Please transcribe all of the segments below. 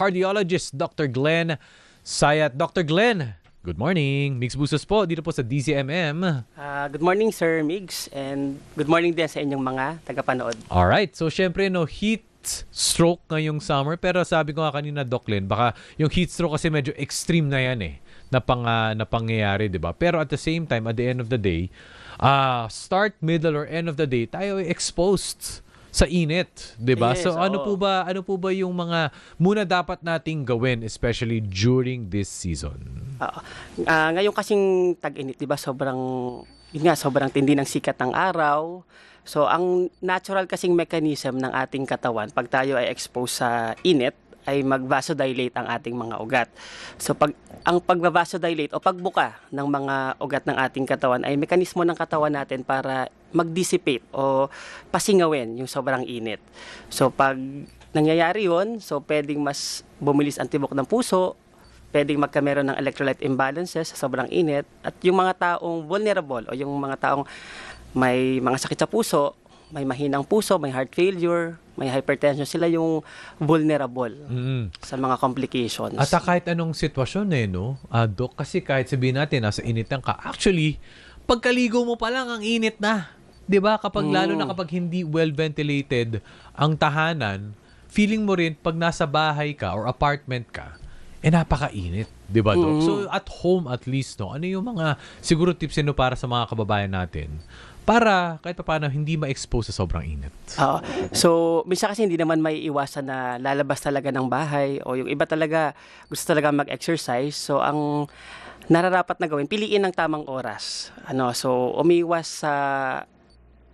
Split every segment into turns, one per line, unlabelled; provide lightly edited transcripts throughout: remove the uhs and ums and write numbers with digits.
cardiologist Dr. Glenn Sayat. Dr. Glenn, good morning. Migs Busos po, dito po sa DZMM.
Good morning, Sir Migs, and good morning din sa inyong mga tagapanood.
Alright, so syempre heat stroke ngayong summer, pero sabi ko nga kanina, Doc Glenn, baka yung heat stroke kasi medyo extreme na yan na pangyayari, di ba? Pero at the same time, at the end of the day, start, middle, or end of the day, tayo ay exposed sa init, 'di ba?
Yes,
So ano po ba yung mga muna dapat nating gawin especially during this season?
Ngayon kasing tag-init, 'di ba? Sobrang tindi ng sikat ng araw. So ang natural kasing mechanism ng ating katawan pag tayo ay exposed sa init ay mag-vasodilate ang ating mga ugat. So ang pag-vasodilate o pagbuka ng mga ugat ng ating katawan ay mekanismo ng katawan natin para mag-dissipate o pasingawin yung sobrang init. So pag nangyayari yun, so pwedeng mas bumilis ang tibok ng puso, pwedeng magkameron ng electrolyte imbalances sa sobrang init, at yung mga taong vulnerable o yung mga taong may mga sakit sa puso, may mahinang puso, may heart failure, may hypertension, sila yung vulnerable sa mga complications.
At kahit anong sitwasyon no? Doc, kasi kahit sabihin natin nasa initan ka, actually, pagkaligo mo pa lang ang init na. 'Di ba? Lalo na kapag hindi well ventilated ang tahanan, feeling mo rin pag nasa bahay ka or apartment ka, napakainit, 'di ba, Doc? So at home at least, ano yung mga siguro tips para sa mga kababayan natin para kahit paano hindi ma-expose sa sobrang init?
So, minsan kasi hindi naman may iwasan na lalabas talaga ng bahay, o yung iba talaga gusto talaga mag-exercise. So, ang nararapat na gawin, piliin ng tamang oras. So, umiwas sa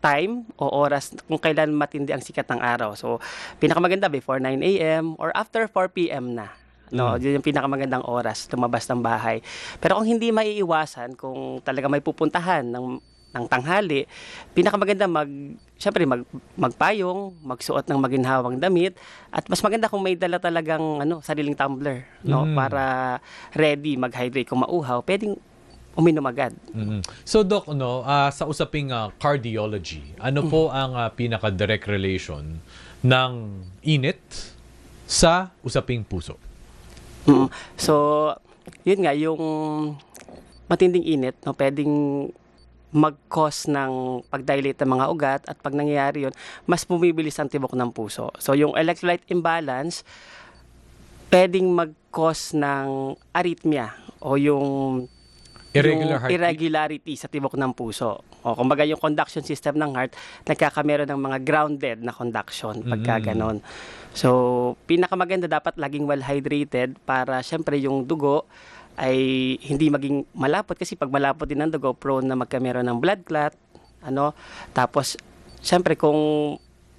time o oras kung kailan matindi ang sikat ng araw. So, pinakamaganda before 9 a.m. or after 4 p.m. na. Yun yung pinakamagandang oras lumabas ng bahay. Pero kung hindi maiiwasan, kung talaga may pupuntahan ng tanghali, pinakamaganda syempre magpayong, magsuot ng maginhawang damit, at mas maganda kung may dala talagang sariling tumbler, para ready mag-hydrate. Kung mauhaw, pwedeng uminom agad.
So Doc, sa usaping cardiology, ano po ang pinaka-direct relation ng init sa usaping puso?
So, yun nga, yung matinding init, pwedeng mag-cause ng pag-dilate ng mga ugat, at pag nangyayari yun, mas bumibilis ang tibok ng puso. So, yung electrolyte imbalance, pwedeng mag-cause ng arrhythmia o yung irregularity sa tibok ng puso. O kumbaga yung conduction system ng heart, nagkakameron ng mga grounded na conduction pagka ganon. So, pinakamaganda dapat laging well hydrated para syempre yung dugo ay hindi maging malapot, kasi pag malapot din ang dugo, prone na magkameron ng blood clot. Tapos syempre kung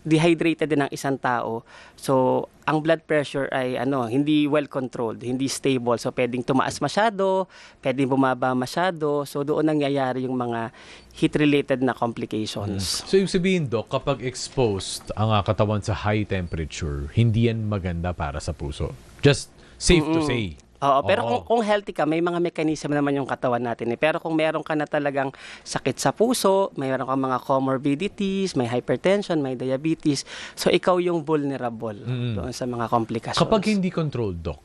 dehydrated din ang isang tao, so ang blood pressure ay hindi well controlled, hindi stable. So pwedeng tumaas masyado, pwedeng bumaba masyado. So doon nangyayari yung mga heat-related na complications.
So yung sabihin, Doc, kapag exposed ang katawan sa high temperature, hindi yan maganda para sa puso. Just safe to say.
Oo, pero kung healthy ka, may mga mechanism naman yung katawan natin. Pero kung meron ka na talagang sakit sa puso, mayroon kang mga comorbidities, may hypertension, may diabetes, so ikaw yung vulnerable doon sa mga complications.
Kapag hindi controlled, Doc,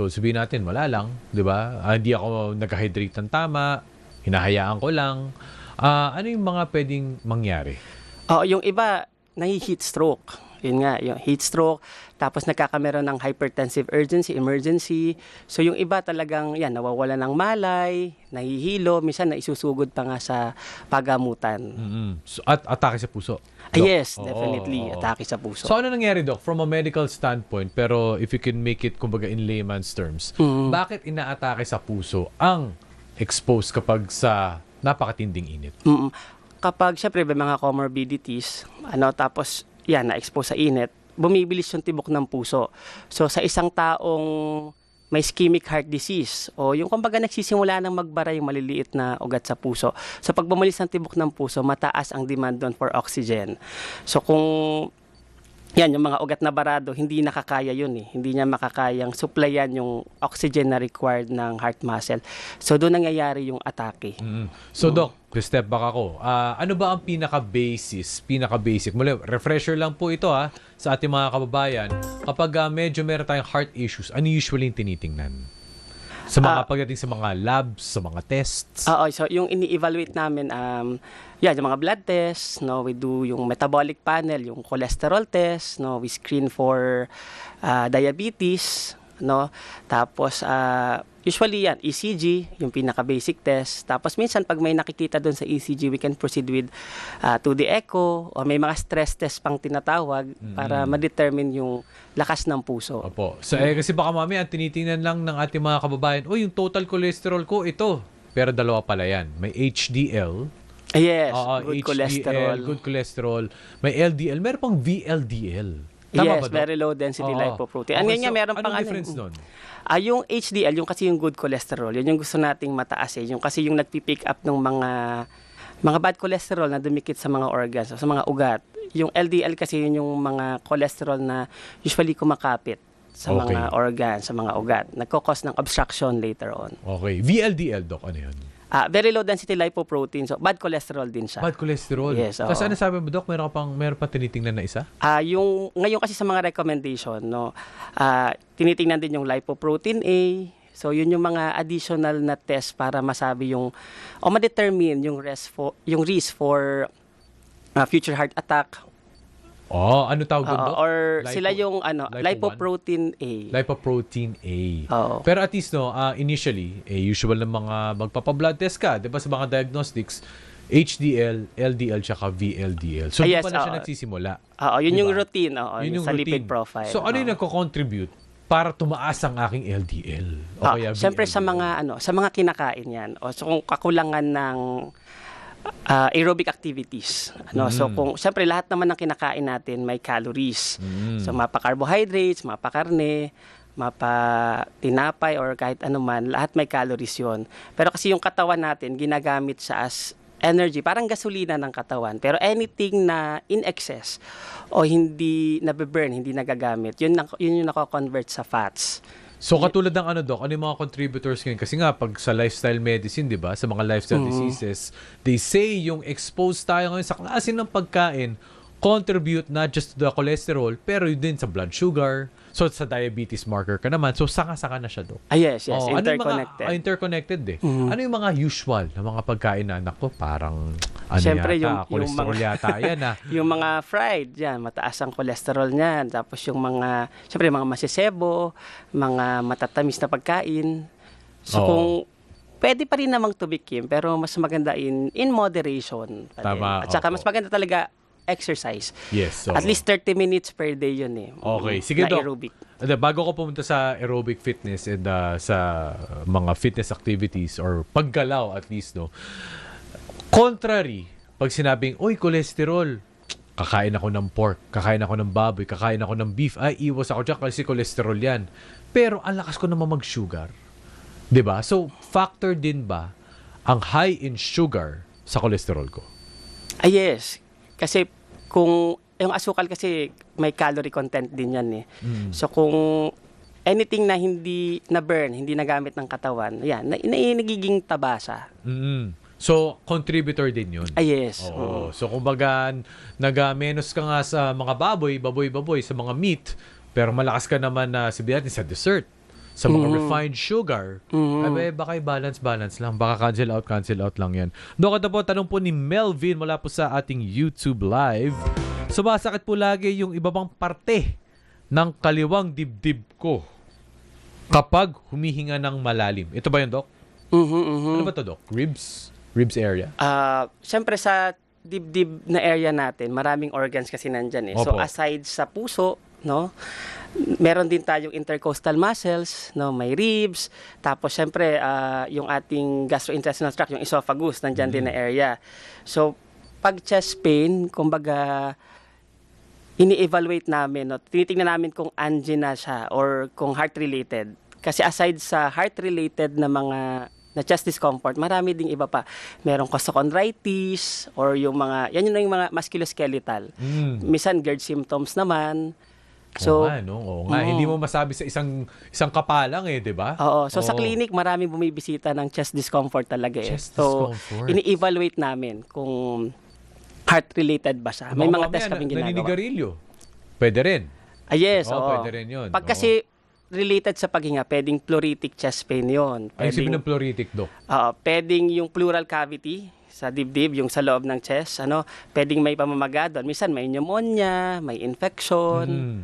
sabihin natin, wala lang, di ba? Hindi ako nag-hydrate ng tama, hinahayaan ko lang. Ano yung mga pwedeng mangyari?
Yung iba, nahi-heat stroke. Yun nga, yung heat stroke, tapos nagkakameron ng hypertensive emergency. So yung iba talagang nawawala ng malay, nahihilo, minsan naisusugod pa nga sa pagamutan.
So, at atake sa puso?
Yes, definitely. Atake sa puso.
So ano nangyari, Doc, from a medical standpoint, pero if you can make it kumbaga in layman's terms, bakit inaatake sa puso ang exposed kapag sa napakatinding init?
Kapag syempre may mga comorbidities, tapos na-expose sa init, bumibilis yung tibok ng puso. So sa isang taong may ischemic heart disease, o yung kumbaga nagsisimula ng magbara yung maliliit na ugat sa puso. So pag bumilis ang tibok ng puso, mataas ang demand doon for oxygen. So kung yan, yung mga ugat na barado, hindi nakakaya yun eh. Hindi niya makakayang supplyan yung oxygen na required ng heart muscle. So, doon nangyayari yung atake.
So, Doc, step back ako. Ano ba ang pinaka-basic? Muli, refresher lang po ito sa ating mga kababayan. Kapag medyo meron tayong heart issues, ano usually yung tinitingnan? Sa mga pagdating sa mga labs, sa mga tests?
Oo, so yung ini-evaluate namin, yung mga blood tests, no, we do yung metabolic panel, yung cholesterol test, no, we screen for diabetes, no, tapos usually yan, ECG, yung pinaka-basic test. Tapos minsan pag may nakikita doon sa ECG, we can proceed with to the echo o may mga stress test pang tinatawag para ma-determine yung lakas ng puso.
Opo. So, kasi baka mamaya, tinitingnan lang ng ating mga kababayan, yung total cholesterol ko, ito. Pero dalawa pala yan. May HDL.
Yes,
HDL,
good cholesterol.
good cholesterol. May LDL. Meron pang VLDL. Tama
Yes,
ba, Doc?
very low density lipoprotein. Ano
Okay,
nga, meron pang
anong difference nun?
Yung HDL, yung kasi yung good cholesterol, yun yung gusto nating mataas eh. Yung kasi yung nagpipick up ng mga bad cholesterol na dumikit sa mga organs, sa mga ugat. Yung LDL kasi yun yung mga cholesterol na usually kumakapit sa
Okay.
mga organs, sa mga ugat. Nagkakos ng obstruction later on.
Okay. VLDL, Doc, ano yun?
Very low density lipoprotein, so bad cholesterol din siya.
Bad cholesterol.
Yes, oo.
Tapos ano sabi mo, Doc? Meron pa tinitingnan na isa?
Yung ngayon kasi sa mga recommendation, no, tinitingnan din yung lipoprotein A. So yun yung mga additional na test para masabi yung o ma-determine yung risk for future heart attack
Ano tawag doon, Doc?
or sila yung lipoprotein A.
Lipoprotein A.
Oo.
Pero at least, no, initially, usual ng mga magpapa-blood test ka, di ba, sa mga diagnostics, HDL, LDL, tsaka VLDL. So,
Yes,
doon pala siya
oo.
nagsisimula.
Yun
Diba?
yung routine,
Yun yung
sa lipid
routine.
profile.
So, ano yung nagko-contribute para tumaas ang aking LDL? O kaya
Siyempre sa
VLDL?
mga kinakain yan. So kung kakulangan ng aerobic activities. So kung siyempre lahat naman ng kinakain natin may calories. So mapa-carbohydrates, mapa-karne, mapa-tinapay or kahit ano man, lahat may calories 'yon. Pero kasi yung katawan natin ginagamit siya as energy, parang gasolina ng katawan. Pero anything na in excess o hindi nabe-burn, hindi nagagamit, yun yung nako-convert sa fats.
So, katulad ng Doc, ano yung mga contributors ngayon? Kasi nga, pag sa lifestyle medicine, di ba, sa mga lifestyle diseases, they say yung exposed tayo ngayon sa klase ng pagkain, contribute not just to the cholesterol, pero yun din sa blood sugar. So, sa diabetes marker ka naman. So, saka-saka na siya, Doc.
Yes,
Ano yung
interconnected.
interconnected eh. Ano yung mga usual na mga pagkain na, nako, parang,
Siyempre,
yata,
yung
cholesterol
mga-
yata yan
Yung mga fried, yan, mataas ang cholesterol niyan. Tapos yung mga, siyempre, mga masisebo, mga matatamis na pagkain. So,
Oo.
kung pwede pa rin namang tubikim, pero mas maganda in moderation. pa din.
Tama,
At saka
opo.
mas maganda talaga exercise.
Yes.
At
oo.
least 30 minutes per day yun eh.
Okay. Sige,
na
Doc.
aerobic.
Bago ko pumunta sa aerobic fitness and sa mga fitness activities or paggalaw at least, no, contrary, pag sinabing, oy, cholesterol, kakain ako ng pork, kakain ako ng baboy, kakain ako ng beef, ay, iwas ako dyan kasi cholesterol yan. Pero ang lakas ko naman mag-sugar. 'Di ba? So, factor din ba ang high in sugar sa cholesterol ko?
Yes. Kasi kung yung asukal kasi may calorie content din yan eh. So kung anything na hindi na burn, hindi nagamit ng katawan, yan, nagiging taba siya.
So, contributor din yun.
Yes.
Oo. So, kumbaga, nag-menos ka nga sa mga baboy, sa mga meat, pero malakas ka naman na sabihin natin sa dessert, sa mga refined sugar, ay baka balance lang. Baka cancel out lang yan. Doon po, tanong po ni Melvin mula po sa ating YouTube Live. Sumasakit po lagi yung iba bang parte ng kaliwang dibdib ko kapag humihinga ng malalim. Ito ba yun, Doc? Ano ba to, Doc? Ribs? Ribs area?
Siyempre sa dibdib na area natin, maraming organs kasi nandyan eh. So
Opo.
aside sa puso, no, meron din tayong intercostal muscles, no, may ribs, tapos siyempre yung ating gastrointestinal tract, yung esophagus, nandyan din na area. So pag chest pain, kumbaga ini-evaluate namin, no, tinitingnan namin kung angina siya or kung heart related. Kasi aside sa heart related na mga na chest discomfort, marami ding iba pa. Merong costochondritis or yung mga, yan yung mga musculoskeletal. Minsan GERD symptoms naman.
So,
So,
oo nga. Hindi mo masabi sa isang kapalang di ba?
oo. So, sa
Oo.
clinic, maraming bumibisita ng chest discomfort talaga eh.
Chest
So,
discomfort.
ini-evaluate namin kung heart-related ba siya. May mga test kaming ginagawa.
Naninigarilyo. Pwede rin.
Yes,
Oo,
oo.
pwede rin yun.
Pag
Oo.
kasi related sa paghinga, pwedeng pleuritic chest pain yun.
Ano sabihin ng pleuritic, Doc?
Pwedeng yung pleural cavity sa dibdib, yung sa loob ng chest, pwedeng may pamamaga doon. Minsan may pneumonia, may infection.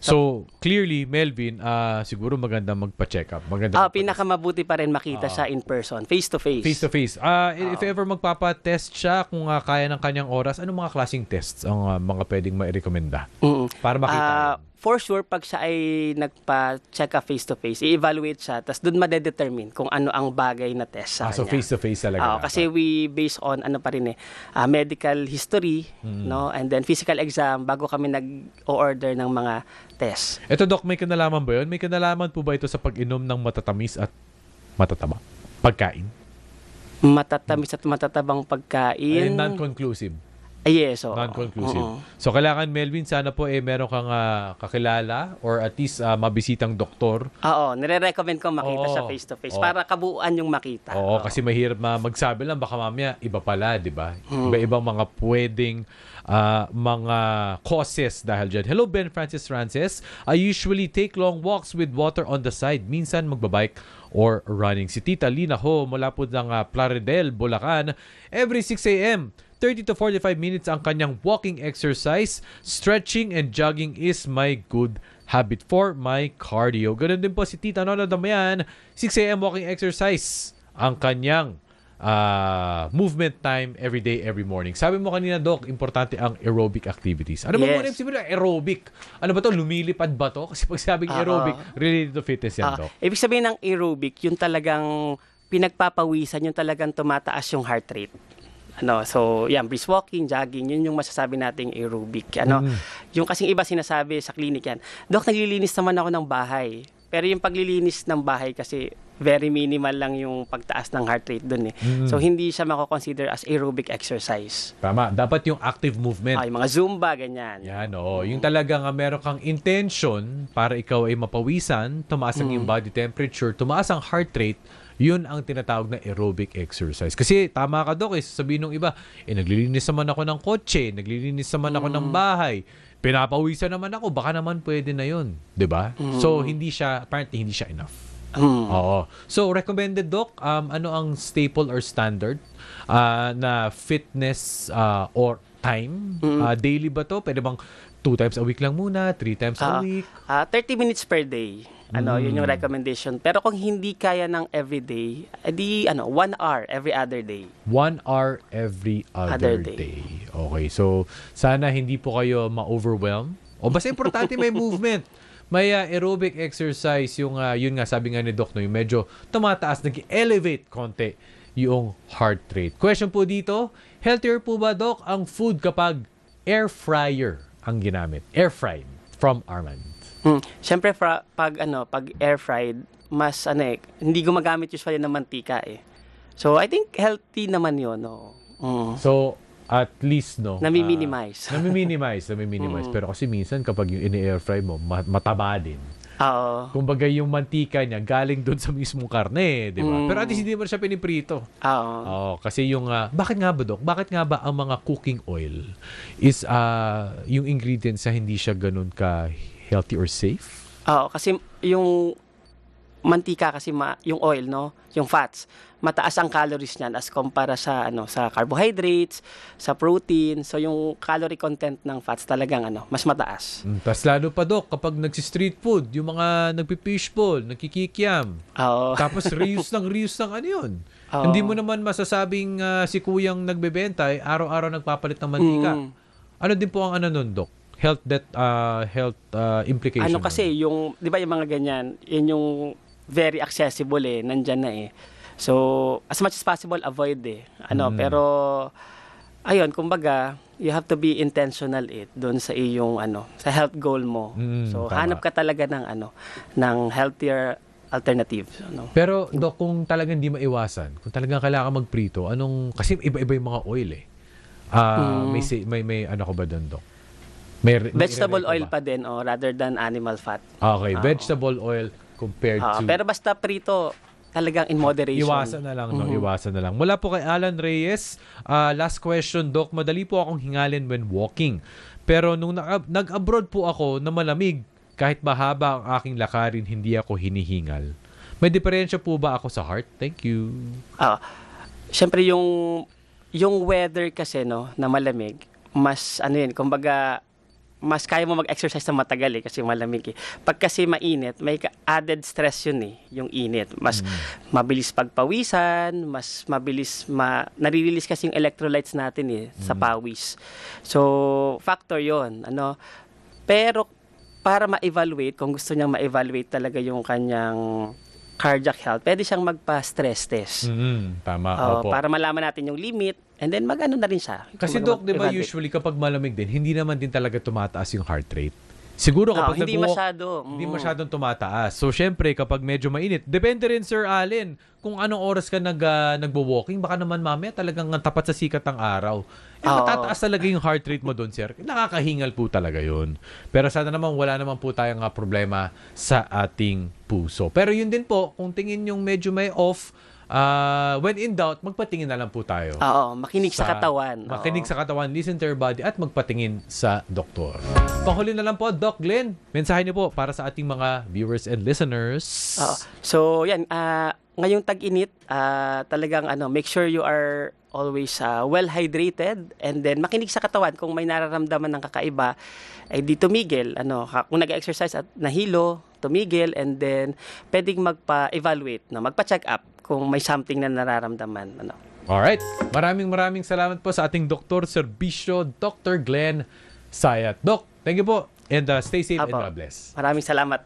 So, clearly, Melvin, siguro maganda magpa-check up. Maganda
Pinakamabuti pa rin makita siya in person, face to face.
face to face. If ever magpapa-test siya, kung kaya ng kanyang oras, ano mga klaseng tests ang mga pwedeng ma-recommenda? Para makita yun?
For sure, pag siya ay nagpa-check up face to face, i-evaluate siya, tapos doon madedetermine kung ano ang bagay na test sa
So,
kanya.
face to face talaga. dapat.
Kasi we base on medical history, no, and then physical exam bago kami nag-order ng mga test.
Ito, Doc, may kinalaman ba yun? May kinalaman po ba ito sa pag-inom ng matatamis at matataba? Pagkain?
Matatamis at matatabang pagkain.
Non-conclusive.
Yes, oo.
Non-conclusive.
Oo.
So, kailangan, Melvin, sana po meron kang kakilala or at least mabisitang doktor.
Oo, nire-recommend ko makita
Oo.
siya face to face
Oo.
para kabuuan yung makita.
Oo, kasi mahirap magsabi lang, baka mamaya iba pala, di ba? Iba-ibang mga pwedeng mga causes dahil dyan. Hello, Ben Francis. I usually take long walks with water on the side. Minsan magbabike or running. Si Tita Lina Ho, mula po ng Plaridel, Bulacan. Every 6 a.m., 30 to 45 minutes ang kanyang walking exercise. Stretching and jogging is my good habit for my cardio. Ganun din po si Tita Nona Damayan. 6 a.m. walking exercise ang kanyang movement time every day, every morning. Sabi mo kanina, Doc, importante ang aerobic activities. Ano ba muna yung sabihin ng aerobic? Ano ba to? Lumilipad ba to? Kasi pag sabing aerobic, related to fitness yan, Doc.
Ibig sabihin ng aerobic, yung talagang pinagpapawisan, yung talagang tumataas yung heart rate. So, yan, brisk walking, jogging, yun yung masasabi nating aerobic. Yung kasing iba sinasabi sa clinic yan, Dok, naglilinis naman ako ng bahay. Pero yung paglilinis ng bahay kasi very minimal lang yung pagtaas ng heart rate dun eh. So, hindi siya mako-consider as aerobic exercise.
Tama. Dapat yung active movement.
Yung mga Zumba, ganyan.
Yan, oo. Yung talagang meron kang intention para ikaw ay mapawisan, tumaas ang iyong body temperature, tumaas ang heart rate, yun ang tinatawag na aerobic exercise. Kasi tama ka, Doc, sabihin ng iba, naglilinis naman ako ng kotse, naglilinis naman ako ng bahay, pinapawisan naman ako, baka naman pwede na yun. 'Di ba? So, apparently hindi siya enough. Oo. So, recommended, Doc, ano ang staple or standard na fitness or time? Daily ba to? Pwede bang 2 times a week lang muna? 3 times a week?
30 minutes per day. Yun yung recommendation. Pero kung hindi kaya ng everyday, 1 hour every other day.
1 hour every other day. Okay, so sana hindi po kayo ma-overwhelm. O basta importante may movement. May aerobic exercise, yun nga sabi nga ni Doc, yung medyo tumataas, nag-elevate konti yung heart rate. Question po dito, healthier po ba, Doc, ang food kapag air fryer ang ginamit? Air fried from Armand.
Siyempre pag air fried, mas hindi gumagamit usually ng mantika eh. So I think healthy naman 'yon, no.
So at least
nami-minimize.
Nami-minimize. Pero kasi minsan kapag yung ini-air fry mo, mataba din.
Oo.
Kumbaga yung mantika niya galing doon sa mismong karne, di ba? Pero at least hindi mo siya piniprito.
Oo.
Kasi yung bakit nga ba, Doc? Bakit nga ba ang mga cooking oil is yung ingredients sa hindi siya ganun ka healthy or safe?
Kasi yung mantika kasi yung oil, no, yung fats, mataas ang calories niyan as kumpara sa sa carbohydrates, sa protein. So yung calorie content ng fats talagang mas mataas.
Tapos lalo pa, Doc, kapag nagsi-street food, yung mga nagpi-fishball, nagkikikiam.
Oo.
Tapos reuse ng ano yun. Hindi mo naman masasabing si kuyang nagbebenta ay araw-araw nagpapalit ng mantika. Ano din po ang nun, Doc? Health implication.
Kasi yung 'di ba yung mga ganyan, yun yung very accessible nandyan na eh. So as much as possible avoid pero ayun, kumbaga you have to be intentional doon sa iyong sa health goal mo. So
tama.
hanap ka talaga ng ng healthier alternative. Ano.
Pero, Dok, kung talagang hindi maiwasan, kung talagang kailangan magprito, kasi iba-iba yung mga oil eh. May ano ko ba doon, Dok?
Vegetable
i-re-recommend
oil
ka ba?
pa din rather than animal fat.
Okay, vegetable oil compared to...
Pero basta prito, talagang in moderation.
Iwasan na lang, no? Iwasan na lang. Mula po kay Alan Reyes, last question, Doc. Madali po akong hingalin when walking. Pero nung nag-abroad po ako na malamig, kahit mahaba ang aking lakarin, hindi ako hinihingal. May diferensya po ba ako sa heart? Thank you.
Siyempre yung weather kasi no na malamig, mas ano yun, kumbaga mas kaya mo mag-exercise na matagal kasi malamig eh. Pag kasi mainit, may added stress yun yung init. Mas mabilis pagpawisan, mas mabilis nare-release kasi yung electrolytes natin sa pawis. So, factor yon ano. Pero para ma-evaluate, kung gusto niyang ma-evaluate talaga yung kanyang cardiac health, pwede siyang magpa-stress test.
Tama, opo.
Para malaman natin yung limit and then mag-ano na rin siya.
Kasi Doc, di ba usually kapag malamig din, hindi naman din talaga tumataas yung heart rate. Siguro kapag
hindi masyado.
Hindi masyadong tumataas. So, syempre, kapag medyo mainit, depende rin, Sir Allen, kung anong oras ka nagbo-walking, baka naman mamaya talagang tapat sa sikat ng araw. Matataas talaga yung heart rate mo doon, sir. Nakakahingal po talaga yun. Pero sana naman, wala naman po tayong problema sa ating puso. Pero yun din po, kung tingin yung medyo may off, when in doubt, magpatingin na lang po tayo.
Makinig sa katawan.
Makinig sa katawan, listen to your body, at magpatingin sa doktor. Panghuli na lang po, Doc Glenn, mensahe niyo po para sa ating mga viewers and listeners.
So, yan. Ngayong tag-init, talagang make sure you are always well hydrated and then makinig sa katawan kung may nararamdaman ng kakaiba ay di tumigil kung nag-exercise at nahilo tumigil and then pwedeng magpa-evaluate magpa-check up kung may something na nararamdaman
Alright, maraming salamat po sa ating Dr. Serbisyo, Dr. Glenn Sayat. Doc, thank you po and stay safe and God bless.
Maraming salamat.